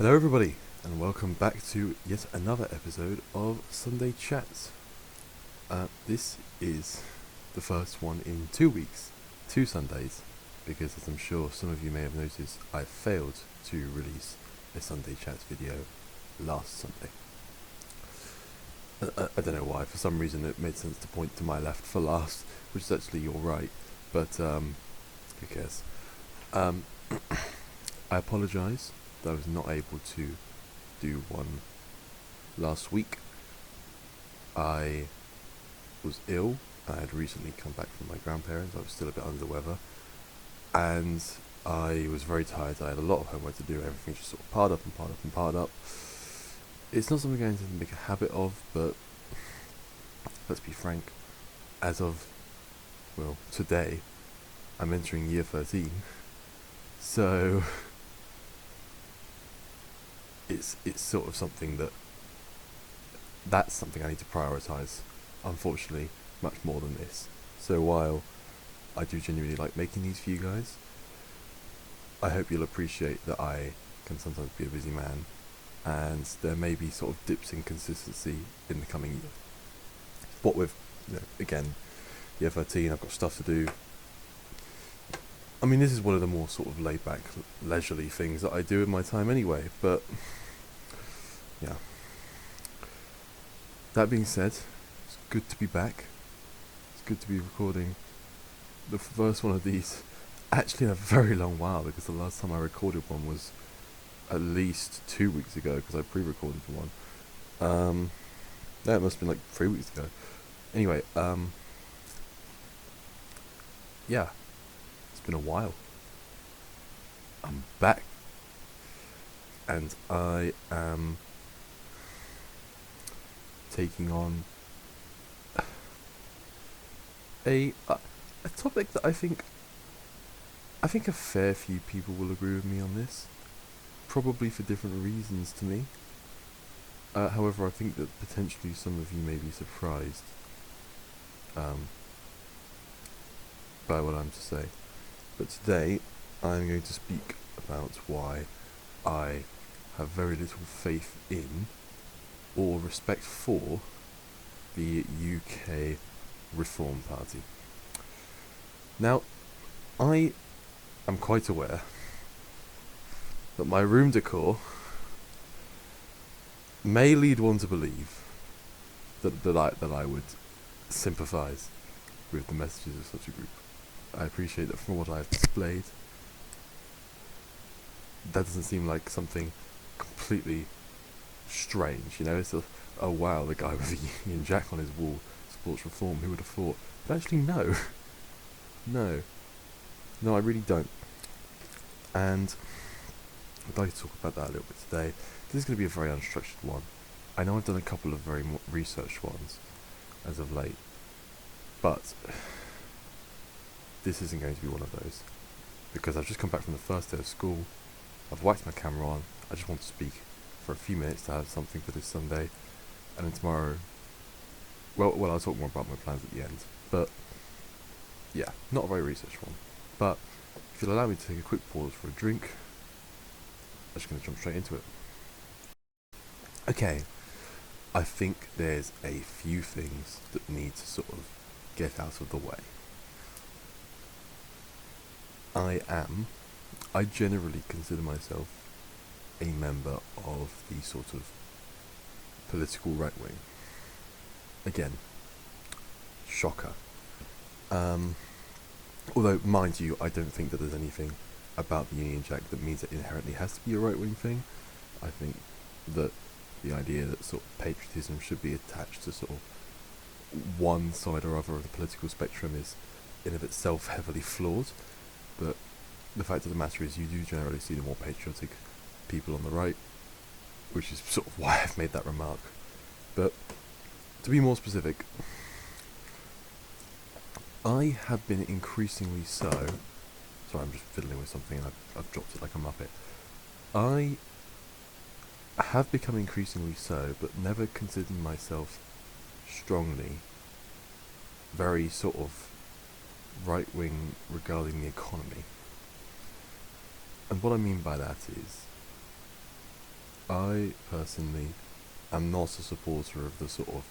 Hello everybody, and welcome back to yet another episode of Sunday Chats. This is the first one in 2 weeks, 2 Sundays, because as I'm sure some of you may have noticed, I failed to release a Sunday Chats video last Sunday. I don't know why, for some reason it made sense to point to my left for last, which is actually your right, but who cares. I apologise that I was not able to do one last week. I was ill. I had recently come back from my grandparents. I was still a bit under the weather, and I was very tired. I had a lot of homework to do. Everything just sort of piled up and piled up and piled up. It's not something I'm going to make a habit of, but let's be frank, as of, well, today, I'm entering year 13, so it's sort of something that's something I need to prioritise, unfortunately, much more than this. So while I do genuinely like making these for you guys, I hope you'll appreciate that I can sometimes be a busy man, and there may be sort of dips in consistency in the coming year. What with, again, year 13, I've got stuff to do. I mean, this is one of the more sort of laid-back, leisurely things that I do in my time anyway, but yeah. That being said, it's good to be back. It's good to be recording the first one of these, actually in a very long while, because the last time I recorded one was at least 2 weeks ago, because I pre-recorded for one. That must have been like 3 weeks ago. Anyway, yeah, it's been a while. I'm back, and I am taking on a topic that I think a fair few people will agree with me on this, probably for different reasons to me. However, I think that potentially some of you may be surprised by what I'm to say. But today, I'm going to speak about why I have very little faith in or respect for the UK Reform Party. Now, I am quite aware that my room decor may lead one to believe that I would sympathise with the messages of such a group. I appreciate that from what I've displayed, that doesn't seem like something completely strange, It's oh wow, the guy with the Union Jack on his wall supports reform, who would have thought? But actually no. No, I really don't. And I'd like to talk about that a little bit today. This is going to be a very unstructured one. I know I've done a couple of very researched ones as of late, but this isn't going to be one of those, because I've just come back from the first day of school. I've whacked my camera on. I just want to speak for a few minutes to have something for this Sunday, and then tomorrow, well, I'll talk more about my plans at the end, but yeah, not a very researched one. But if you'll allow me to take a quick pause for a drink, I'm just going to jump straight into it. Okay, I think there's a few things that need to sort of get out of the way. I generally consider myself a member of the sort of political right wing. Again, shocker. Although, mind you, I don't think that there's anything about the Union Jack that means it inherently has to be a right wing thing. I think that the idea that sort of patriotism should be attached to sort of one side or other of the political spectrum is in of itself heavily flawed, but the fact of the matter is you do generally see the more patriotic people on the right, which is sort of why I've made that remark. But to be more specific, I have been increasingly so. Sorry, I'm just fiddling with something and I've dropped it like a muppet. I have become increasingly so, but never considered myself strongly very sort of right wing regarding the economy. And what I mean by that is, I personally am not a supporter of the sort of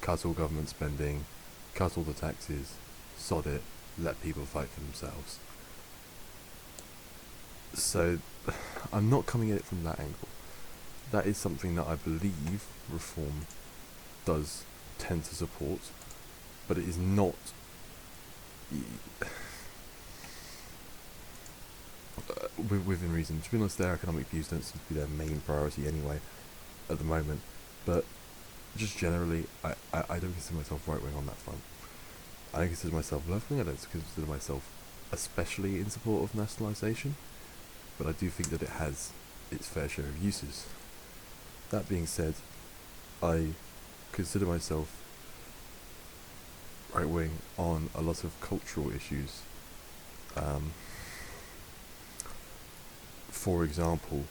cut all government spending, cut all the taxes, sod it, let people fight for themselves. So I'm not coming at it from that angle. That is something that I believe reform does tend to support, but it is not within reason. To be honest, their economic views don't seem to be their main priority anyway at the moment, but just generally, I don't consider myself right-wing on that front. I don't consider myself left-wing. I don't consider myself especially in support of nationalisation, but I do think that it has its fair share of uses. That being said, I consider myself right-wing on a lot of cultural issues. For example,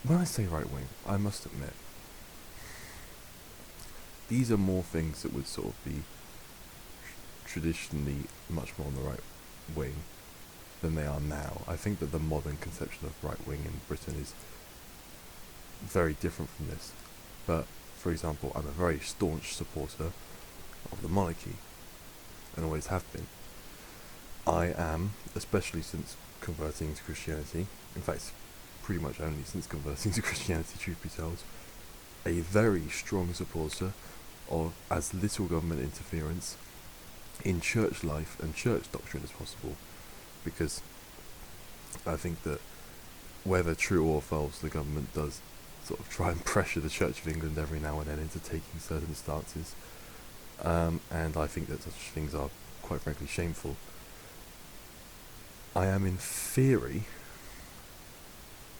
when I say right-wing, I must admit, these are more things that would sort of be traditionally much more on the right wing than they are now. I think that the modern conception of right wing in Britain is very different from this. But, for example, I'm a very staunch supporter of the monarchy, and always have been. I am, especially since converting to Christianity, in fact, pretty much only since converting to Christianity, truth be told, a very strong supporter of as little government interference in church life and church doctrine as possible, because I think that whether true or false, the government does sort of try and pressure the Church of England every now and then into taking certain stances, and I think that such things are quite frankly shameful. I am in theory,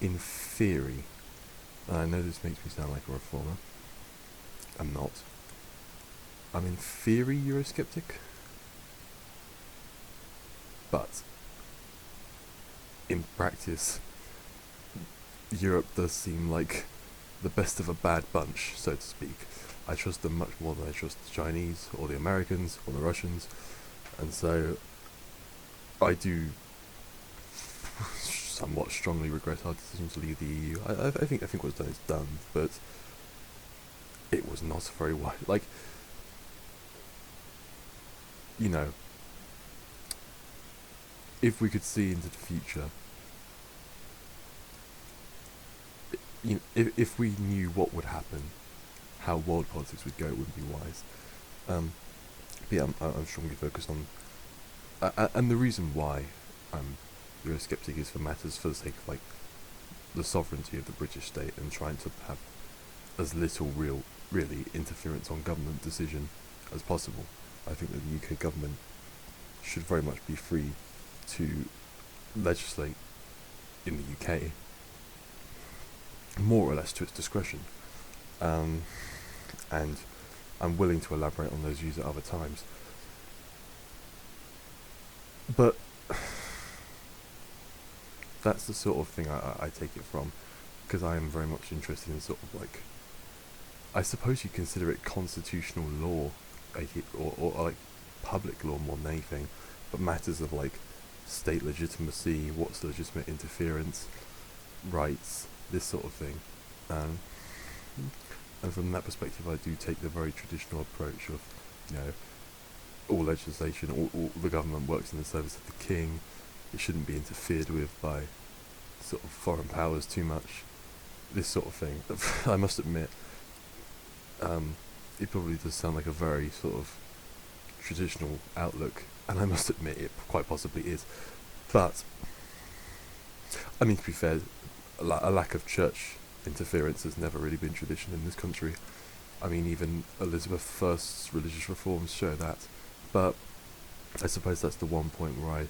and I know this makes me sound like a reformer, I'm not. I'm in theory Eurosceptic, but in practice, Europe does seem like the best of a bad bunch, so to speak. I trust them much more than I trust the Chinese, or the Americans, or the Russians, and so I do somewhat strongly regret our decision to leave the EU. I think what's done is done, but it was not very wise. Like, you know, if we could see into the future, you know, if we knew what would happen, how world politics would go, it wouldn't be wise. But yeah, I'm strongly focused on, and the reason why I'm Eurosceptic is for matters for the sake of like the sovereignty of the British state and trying to have as little really interference on government decision as possible. I think that the UK government should very much be free to legislate in the UK more or less to its discretion, and I'm willing to elaborate on those views at other times. But that's the sort of thing I take it from, because I am very much interested in sort of like, I suppose you consider it constitutional law, or like public law more than anything, but matters of like state legitimacy, what's legitimate interference, rights, this sort of thing. And from that perspective, I do take the very traditional approach of, you know, all legislation, all the government works in the service of the king. It shouldn't be interfered with by sort of foreign powers too much. This sort of thing. I must admit, it probably does sound like a very sort of traditional outlook, and I must admit it quite possibly is. But, I mean, to be fair, a lack of church interference has never really been tradition in this country. I mean, even Elizabeth I's religious reforms show that. But I suppose that's the one point where I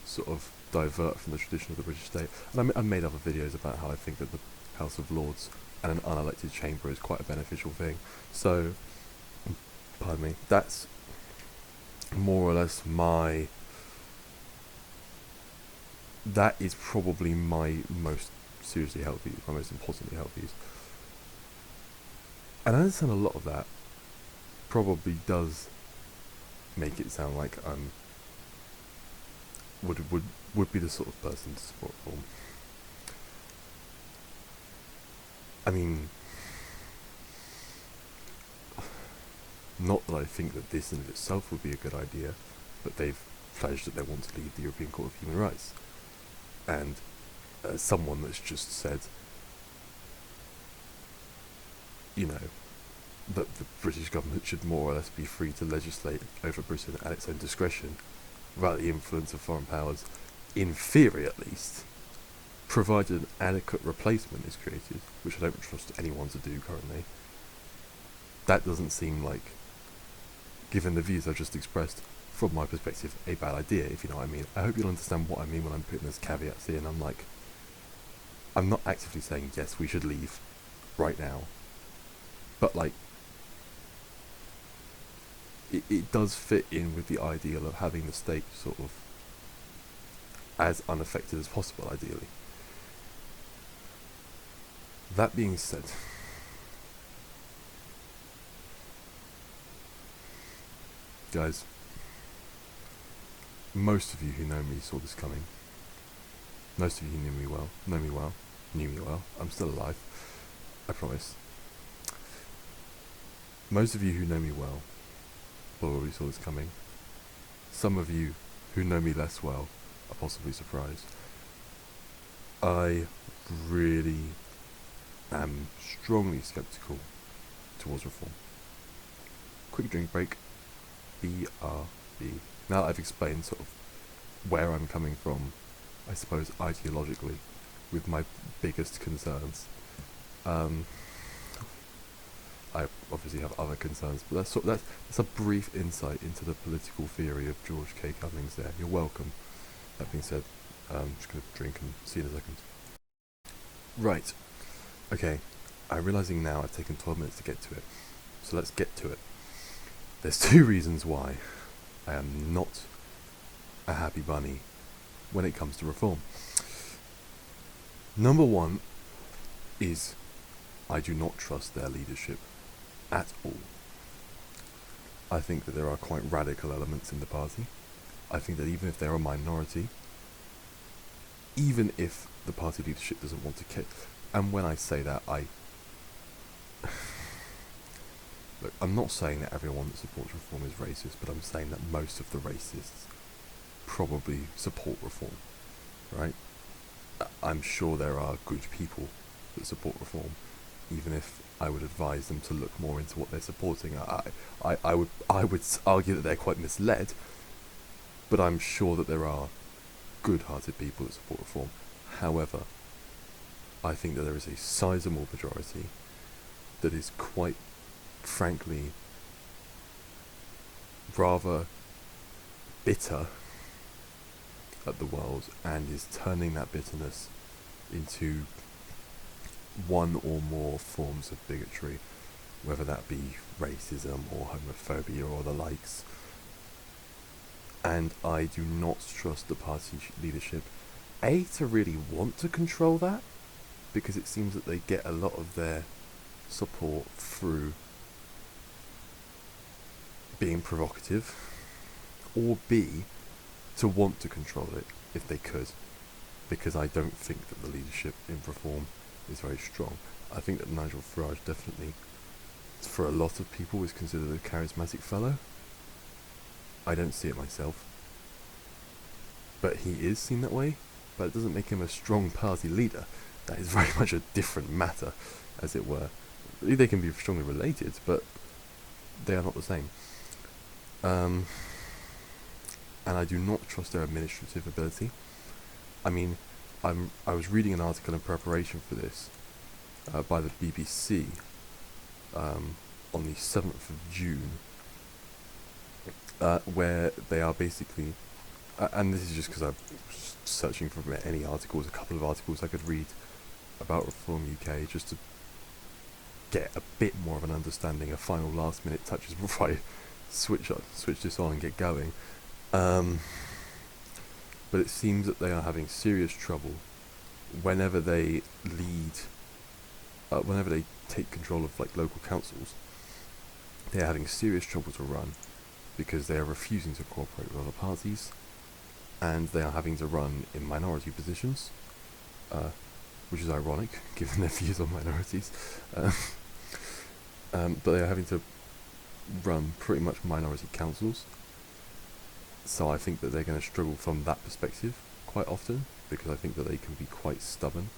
sort of divert from the tradition of the British state. And I made other videos about how I think that the House of Lords and an unelected chamber is quite a beneficial thing. So, pardon me, that's more or less that is probably my most seriously held views, my most importantly held views. And I understand a lot of that probably does make it sound like I'm would be the sort of person to support reform. I mean, not that I think that this in of itself would be a good idea, but they've pledged that they want to leave the European Court of Human Rights. And someone that's just said, you know, that the British government should more or less be free to legislate over Britain at its own discretion, without the influence of foreign powers, in theory at least, provided an adequate replacement is created, which I don't trust anyone to do currently. That doesn't seem like, given the views I've just expressed, from my perspective, a bad idea, if you know what I mean. I hope you'll understand what I mean when I'm putting those caveats in. I'm not actively saying, yes, we should leave right now. But, like, it does fit in with the ideal of having the state sort of as unaffected as possible, ideally. That being said, guys, most of you who know me saw this coming. Most of you who knew me well. I'm still alive, I promise. Most of you who know me well already saw this coming. Some of you who know me less well are possibly surprised. I really am strongly sceptical towards reform. Quick drink break. BRB. Now that I've explained sort of where I'm coming from, I suppose ideologically, with my biggest concerns, I obviously have other concerns, but that's a brief insight into the political theory of George K. Cummings there. You're welcome. That being said, I'm just going to drink and see you in a second. Right. Okay. I'm realising now I've taken 12 minutes to get to it. So let's get to it. There's two reasons why I am not a happy bunny when it comes to reform. Number one is I do not trust their leadership at all. I think that there are quite radical elements in the party. I think that even if they're a minority, even if the party leadership doesn't want to kick, and when I say that, look, I'm not saying that everyone that supports reform is racist, but I'm saying that most of the racists probably support reform, right? I'm sure there are good people that support reform, even if I would advise them to look more into what they're supporting. I would argue that they're quite misled, but I'm sure that there are good-hearted people that support reform. However, I think that there is a sizable majority that is quite frankly rather bitter at the world and is turning that bitterness into one or more forms of bigotry, whether that be racism or homophobia or the likes. And I do not trust the party leadership, A, to really want to control that, because it seems that they get a lot of their support through being provocative, or B, to want to control it if they could, because I don't think that the leadership in reform is very strong. I think that Nigel Farage definitely, for a lot of people, is considered a charismatic fellow. I don't see it myself, but he is seen that way, but it doesn't make him a strong party leader. That is very much a different matter, as it were. They can be strongly related, but they are not the same. And I do not trust their administrative ability. I mean, I was reading an article in preparation for this by the BBC on the 7th of June, where they are basically, and this is just because I'm searching for any articles, a couple of articles I could read about Reform UK, just to get a bit more of an understanding, a final last minute touches before I switch this on and get going. But it seems that they are having serious trouble whenever they whenever they take control of like local councils. They are having serious trouble to run because they are refusing to cooperate with other parties, and they are having to run in minority positions. which is ironic given their views on minorities. Um, but they are having to run pretty much minority councils. So I think that they're going to struggle from that perspective quite often, because I think that they can be quite stubborn,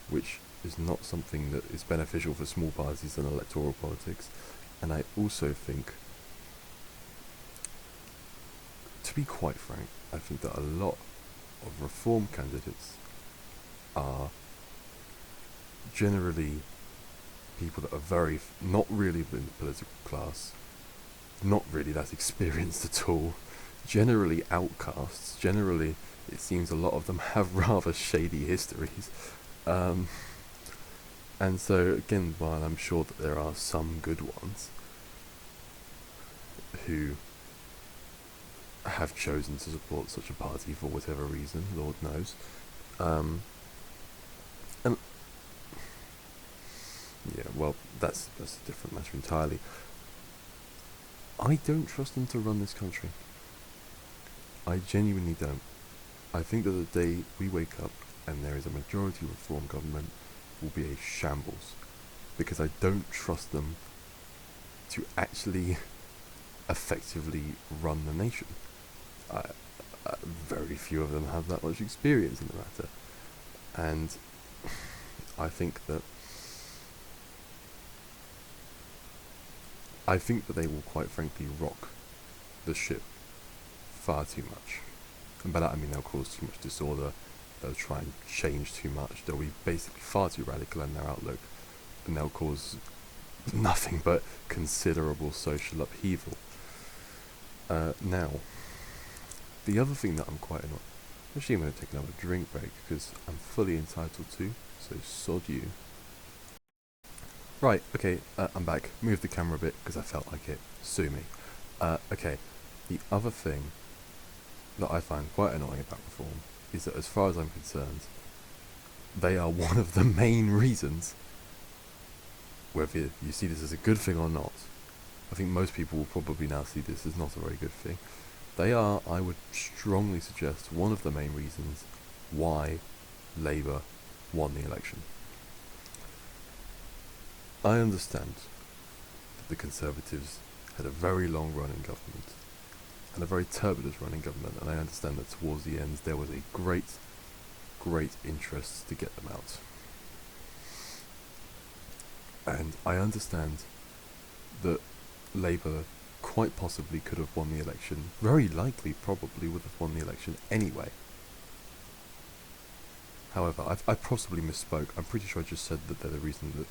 which is not something that is beneficial for small parties in electoral politics. And I also think, to be quite frank, I think that a lot of reform candidates are generally people that are very, not really in the political class, not really that experienced at all, generally outcasts, generally it seems a lot of them have rather shady histories. And so again, while I'm sure that there are some good ones who have chosen to support such a party for whatever reason, Lord knows, and yeah, well, that's a different matter entirely. I don't trust them to run this country. I genuinely don't. I think that the day we wake up and there is a majority reform government will be a shambles, because I don't trust them to actually effectively run the nation. Very few of them have that much experience in the matter, and I think that they will quite frankly rock the ship far too much. And by that I mean they'll cause too much disorder, they'll try and change too much, they'll be basically far too radical in their outlook, and they'll cause nothing but considerable social upheaval. Now, the other thing that I'm quite annoyed, actually I'm going to take another drink break because I'm fully entitled to, so sod you. Right, okay, I'm back. Move the camera a bit because I felt like it. Sue me. Okay, the other thing that I find quite annoying about reform is that, as far as I'm concerned, they are one of the main reasons, whether you see this as a good thing or not. I think most people will probably now see this as not a very good thing. They are, I would strongly suggest, one of the main reasons why Labour won the election. I understand that the Conservatives had a very long run in government, and a very turbulent run in government, and I understand that towards the end there was a great interest to get them out. And I understand that Labour quite possibly could have won the election, very likely probably would have won the election anyway. However, I possibly misspoke. I'm pretty sure I just said that they're the reason that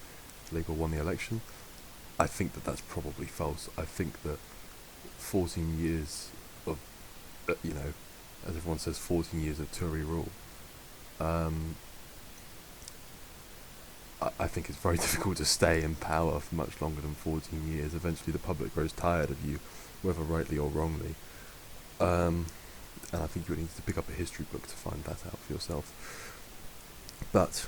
Labour won the election. I think that that's probably false. I think that 14 years of, as everyone says, 14 years of Tory rule, I think it's very difficult to stay in power for much longer than 14 years. Eventually the public grows tired of you, whether rightly or wrongly. And I think you would need to pick up a history book to find that out for yourself. But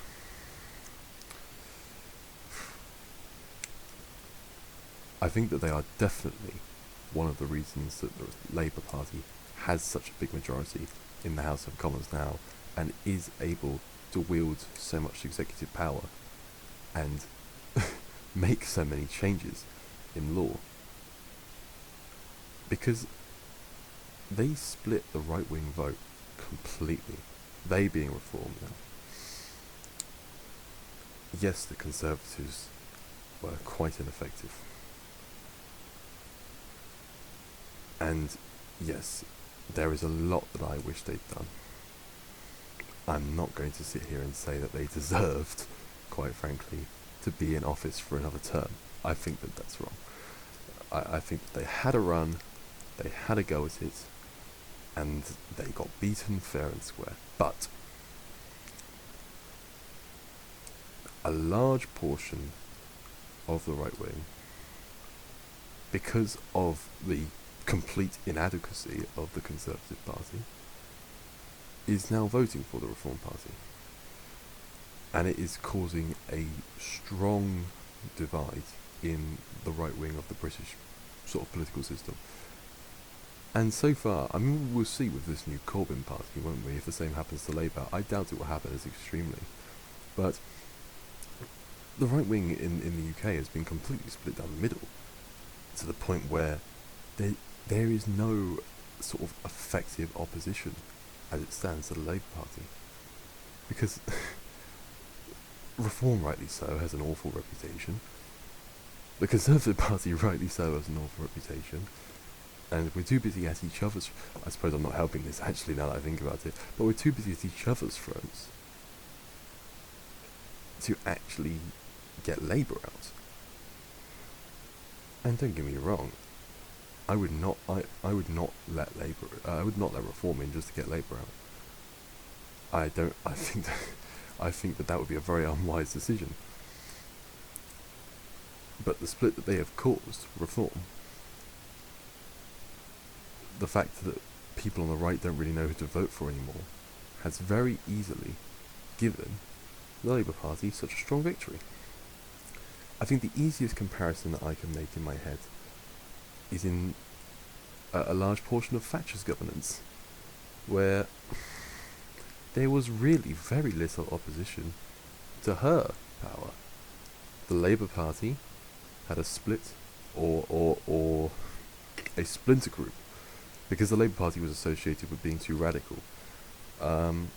I think that they are definitely one of the reasons that the Labour Party has such a big majority in the House of Commons now, and is able to wield so much executive power and make so many changes in law, because they split the right-wing vote completely, they being Reform now. Yes, the Conservatives were quite ineffective, and yes, there is a lot that I wish they'd done. I'm not going to sit here and say that they deserved, quite frankly, to be in office for another term. I think that that's wrong. I think that they had a run, they had a go at it, and they got beaten fair and square. But a large portion of the right wing, because of the complete inadequacy of the Conservative Party, is now voting for the Reform Party. And it is causing a strong divide in the right wing of the British sort of political system. And so far, I mean, we'll see with this new Corbyn party, won't we, if the same happens to Labour. I doubt it will happen as extremely. But the right wing in the UK has been completely split down the middle, to the point where there is no sort of effective opposition as it stands to the Labour Party. Because Reform, rightly so, has an awful reputation. The Conservative Party, rightly so, has an awful reputation. And we're too busy at each other's... I suppose I'm not helping this, actually, now that I think about it. But we're too busy at each other's fronts to actually get Labour out. And don't get me wrong, I would not let Labour... I would not let Reform in just to get Labour out. I think that would be a very unwise decision. But the split that they have caused, Reform, the fact that people on the right don't really know who to vote for anymore, has very easily given the Labour Party such a strong victory. I think the easiest comparison that I can make in my head is in a large portion of Thatcher's governance, where there was really very little opposition to her power. The Labour Party had a split or a splinter group, because the Labour Party was associated with being too radical. And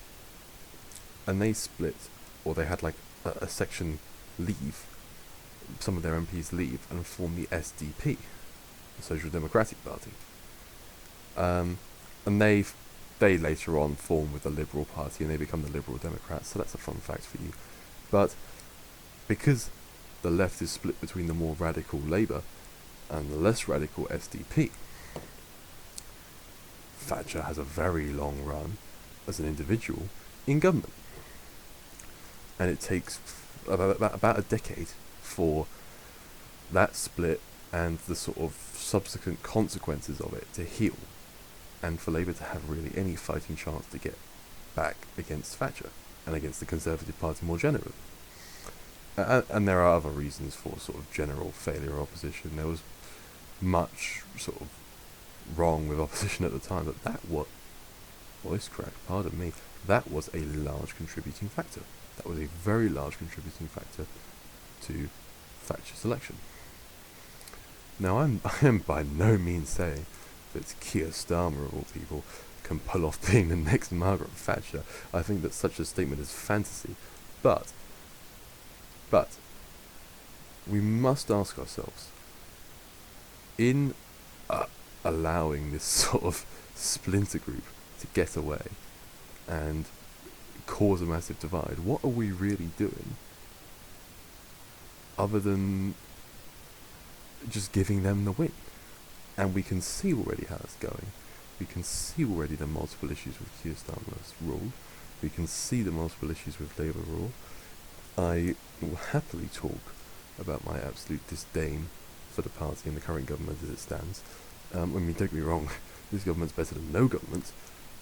they split, or they had like a section leave, some of their MPs leave, and form the SDP, the Social Democratic Party. And they later on form with the Liberal Party, and they become the Liberal Democrats, so that's a fun fact for you. But because the left is split between the more radical Labour and the less radical SDP, Thatcher has a very long run as an individual in government. And it takes about a decade for that split and the sort of subsequent consequences of it to heal, and for Labour to have really any fighting chance to get back against Thatcher and against the Conservative Party more generally. And there are other reasons for sort of general failure of opposition. There was much sort of wrong with opposition at the time, but that was, voice crack, pardon me, that was a large contributing factor. That was a very large contributing factor to Thatcher's election. Now, I am by no means saying that Keir Starmer, of all people, can pull off being the next Margaret Thatcher. I think that such a statement is fantasy. But we must ask ourselves, in allowing this sort of splinter group to get away and cause a massive divide, what are we really doing other than just giving them the win? And we can see already how it's going. We can see already the multiple issues with Keir Starmer's rule. We can see the multiple issues with Labour rule. I will happily talk about my absolute disdain for the party and the current government as it stands. I mean, don't get me wrong, this government's better than no government.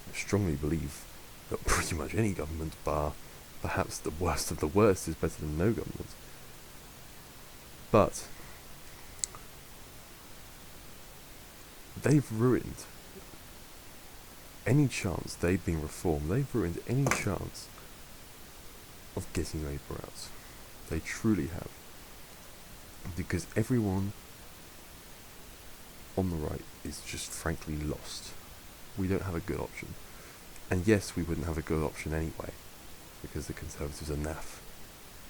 I strongly believe that pretty much any government, bar perhaps the worst of the worst, is better than no government. But they've ruined any chance they've been reformed. They've ruined any chance of getting Labour out. They truly have. Because everyone on the right is just frankly lost. We don't have a good option. And yes, we wouldn't have a good option anyway, because the Conservatives are naff.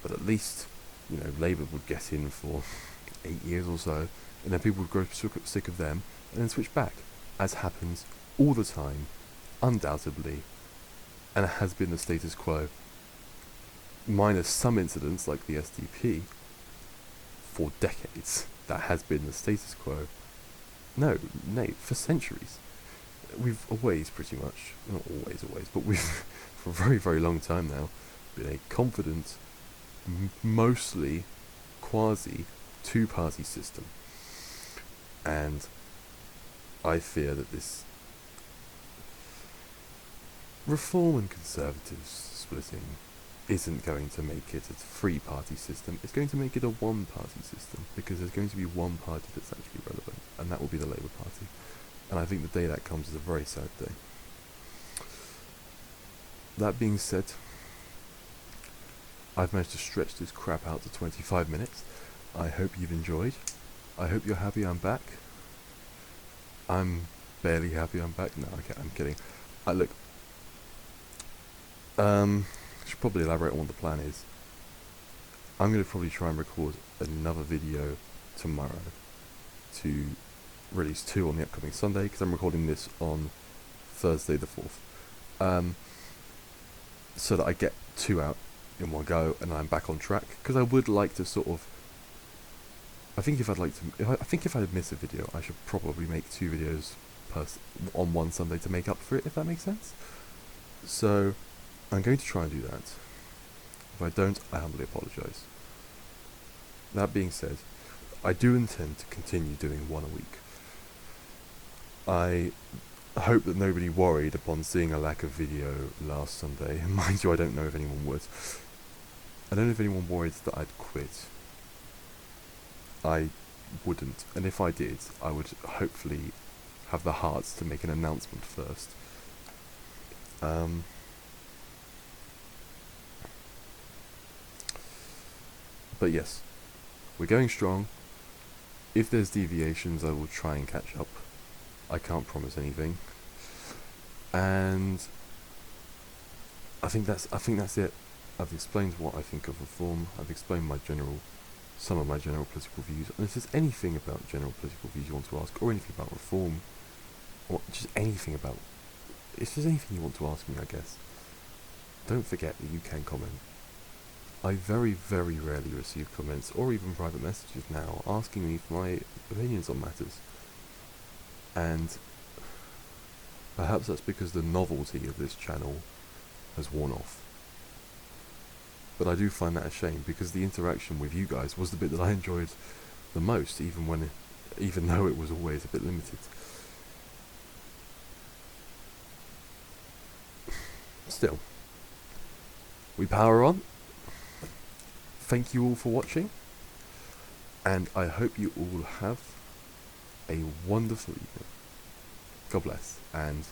But at least, Labour would get in for 8 years or so, and then people would grow sick of them, and then switch back, as happens all the time, undoubtedly, and it has been the status quo, minus some incidents like the SDP, for decades. That has been the status quo. No, for centuries. We've always pretty much, not always, but we've, for a very, very long time now, been a confident, mostly quasi two-party system. And I fear that this Reform and Conservatives splitting isn't going to make it a three-party system. It's going to make it a one-party system, because there's going to be one party that's actually relevant, and that will be the Labour Party. And I think the day that comes is a very sad day. That being said, I've managed to stretch this crap out to 25 minutes. I hope you've enjoyed. I hope you're happy I'm back. I'm barely happy I'm back. No, okay, I'm kidding. Look, I should probably elaborate on what the plan is. I'm going to probably try and record another video tomorrow to release 2 on the upcoming Sunday, because I'm recording this on Thursday the 4th. So that I get 2 out in one go and I'm back on track, because I would like to sort of, I think if I'd miss a video, I should probably make 2 videos on one Sunday to make up for it, if that makes sense. So I'm going to try and do that. If I don't, I humbly apologise. That being said, I do intend to continue doing 1 a week. I hope that nobody worried upon seeing a lack of video last Sunday. Mind you, I don't know if anyone would. I don't know if anyone worried that I'd quit. I wouldn't, and if I did, I would hopefully have the hearts to make an announcement first. But yes, we're going strong. If there's deviations, I will try and catch up. I can't promise anything. And I think that's it. I've explained what I think of reform. I've explained some of my general political views. And if there's anything about general political views you want to ask, or anything about reform, or just anything about, if there's anything you want to ask me, I guess, don't forget that you can comment. I very, very rarely receive comments, or even private messages now, asking me for my opinions on matters. And perhaps that's because the novelty of this channel has worn off. But I do find that a shame, because the interaction with you guys was the bit that I enjoyed the most, even though it was always a bit limited. Still, we power on. Thank you all for watching, and I hope you all have a wonderful evening. God bless, and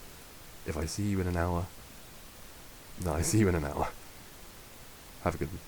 if I see you in an hour, no, I see you in an hour. Have a good one.